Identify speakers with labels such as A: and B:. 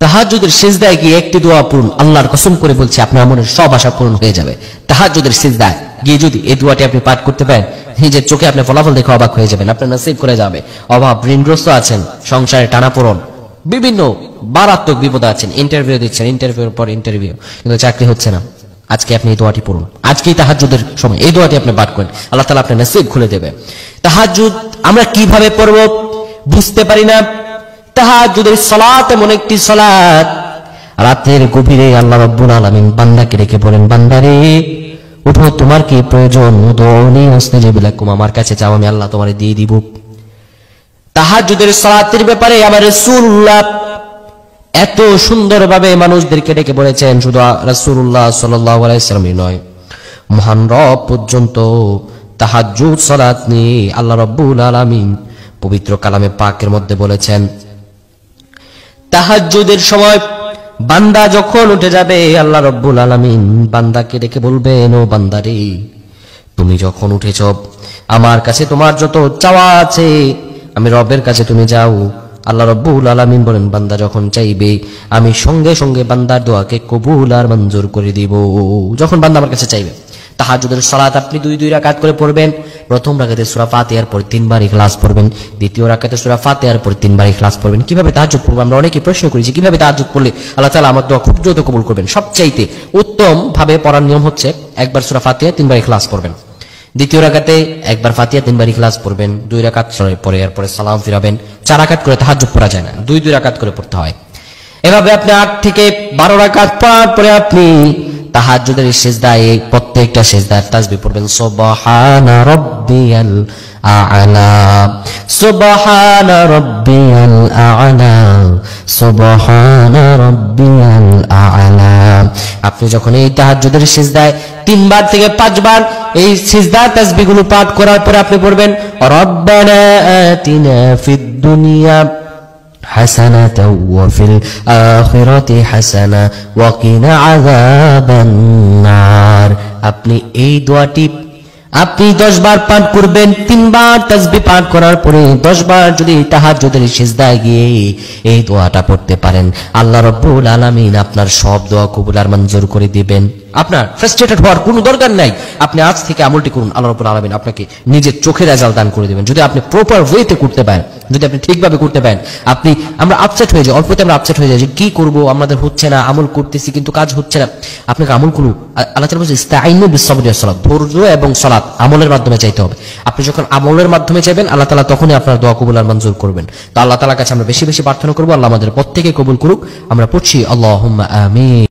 A: তাহাজ্জুদের সিজদায় গিয়ে একটি দোয়া পড়ুন, আল্লাহর কসম করে বলছি আপনার মনের সব আশা পূরণ হয়ে যাবে। তাহাজ্জুদের সিজদায় গিয়ে যদি এই দোয়াটি আপনি পাঠ করতে পারেন, নিজের চোখে আপনি ফলাফল দেখে অবাক হয়ে যাবেন। আপনার নসিব করে যাবে। অভাব ঋণগ্রস্ত আছেন, সংসারে টানাপোড়েন, বিভিন্ন মারাত্মক বিপদে আছেন, ইন্টারভিউ দিচ্ছেন, ইন্টারভিউর পর ইন্টারভিউ, কিন্তু চাকরি হচ্ছে না, আজকে আপনি এই দোয়াটি পড়ুন। আজকেই তাহাজ্জুদের সময় এই দোয়াটি আপনি পাঠ করেন, আল্লাহ তাআলা আপনার নসিব খুলে দেবে। তাহাজ্জুদ আমরা কিভাবে পড়ব বুঝতে পারি না। তাহাজ্জুদের সালাত এমন একটি সালাত, রাতের গভীরে আল্লাহ রাব্বুল আলামিন বান্দাকে ডেকে বলেন, বান্দারে উঠো, তোমার কি প্রয়োজন? উদউনি আস্তাজিব লাকুম, আমার কাছে চাও, আমি আল্লাহ তোমারে দিয়ে দিব। তাহাজ্জুদের সালাতের ব্যাপারে আমার রাসূলুল্লাহ এত সুন্দরভাবে মানুষদেরকে ডেকে বলেছেন, শুধু রাসূলুল্লাহ সাল্লাল্লাহু আলাইহি ওয়াসাল্লামই নয়, মহান রব পর্যন্ত তাহাজ্জুদ সালাত নিয়ে আল্লাহ রাব্বুল আলামিন পবিত্র কালামে পাকের মধ্যে বলেছেন, তাহাজ্জুদের সময় বান্দা যখন উঠে যাবে, আল্লাহ রাব্বুল আলামিন বান্দাকে ডেকে বলবেন, ও বান্দারে তুমি যখন উঠেছ, আমার কাছে তোমার যত চাওয়া আছে, আমি রবের কাছে তুমি যাও। আল্লাহ রাব্বুল আলামিন বলেন, বান্দা যখন চাইবে আমি সঙ্গে সঙ্গে বান্দার দোয়াকে কবুল আর মঞ্জুর করে দিব। যখন বান্দা আমার কাছে চাইবে। তাহাজ্জুদের সালাত আপনি 2 রাকাত করে পড়বেন। প্রথম রাকাতে সূরা ফাতিহার পর 3 বার ইখলাস পড়বেন, দ্বিতীয় রাকাতে সূরা ফাতিহার পর 3 বার ইখলাস পড়বেন। কিভাবে তাহাজ্জুদ পড়ব? আমরা অনেকেই প্রশ্ন করেছি কিভাবে তাহাজ্জুদ পড়লে আল্লাহ তাআলা আমার দোয়া খুব দ্রুত কবুল করবেন। সবচাইতে উত্তম ভাবে পড়ার নিয়ম হচ্ছে, একবার সূরা ফাতিহা 3 বার ইখলাস পড়বেন, দ্বিতীয় রাকাতে একবার ফাতিহা 3 বার ইখলাস পড়বেন, 2 রাকাত পরে এরপরে সালাম ফিরাবেন। 4 রাকাত করে তাহাজ্জুদ পড়া যায় না, 2 রাকাত করে পড়তে হয়। এভাবে আপনি 8 থেকে 12 রাকাত পড়ার পরে আপনি তাহাজ্জুদের সিজদায় প্রত্যেকটা সিজদার তাসবিহ পড়বেন, সুবহানা রাব্বিয়াল আ'লা, সুবহানা রাব্বিয়াল আ'লা, সুবহানা রাব্বিয়াল আ'লা। আপনি যখন এই তাহাজ্জুদের সিজদায় 3 বার থেকে 5 বার এই সিজদার তাসবিহগুলো পাঠ করার পরে আপনি পড়বেন, রব্বানা আতিনা ফিদ দুনিয়া হাসানাতাও ওয়া ফিল আখিরাতি হাসানা ওয়া কিনা আযাবান নার। আপনি এই দোয়াটি আপনি 10 বার পাঠ করবেন। 3 বার তাসবিহ পাঠ করার পরে 10 বার যদি তাহাজ্জুদের সিজদায় গিয়ে এই দোয়াটা পড়তে পারেন, আল্লাহ রাব্বুল আলামিন আপনার সব দোয়া কবুল আর মঞ্জুর করে দিবেন। আপনার ফ্রাস্ট্রেটেড হওয়ার কোনো দরকার নাই। আপনি আজ থেকে আমলটি করুন, আল্লাহ রাব্বুল আলামিন আপনাকে নিজের চোখের রেজাল্ট দান করে দিবেন। যদি আপনি প্রপার ওয়েতে করতে পারেন, যদি আপনি ঠিকভাবে করতে পারেন। আমরা আপসেট হয়ে যাই, অল্পতে আমরা আপসেট হয়ে যাই যে কি করব, আমাদের হচ্ছে না, আমল করতেছি কিন্তু কাজ হচ্ছে না। আপনাকে আমল করুন। আল্লাহ তাআলা বলেছেন, ইস্তাঈনু বিস-সাবরি ওয়াস-সালাত, ধৈর্য এবং সালাত আমলের মাধ্যমে চাইতে হবে। আপনি যখন আমলের মাধ্যমে চাইবেন, আল্লাহ তাআলা তখনই আপনার দোয়া কবুল আর মঞ্জুর করবেন। তো আল্লাহ তাআলার কাছে আমরা বেশি বেশি প্রার্থনা করব, আল্লাহ আমাদের প্রত্যেককে কবুল করুক। আমরা পড়ছি, আল্লাহুম্মা আমিন।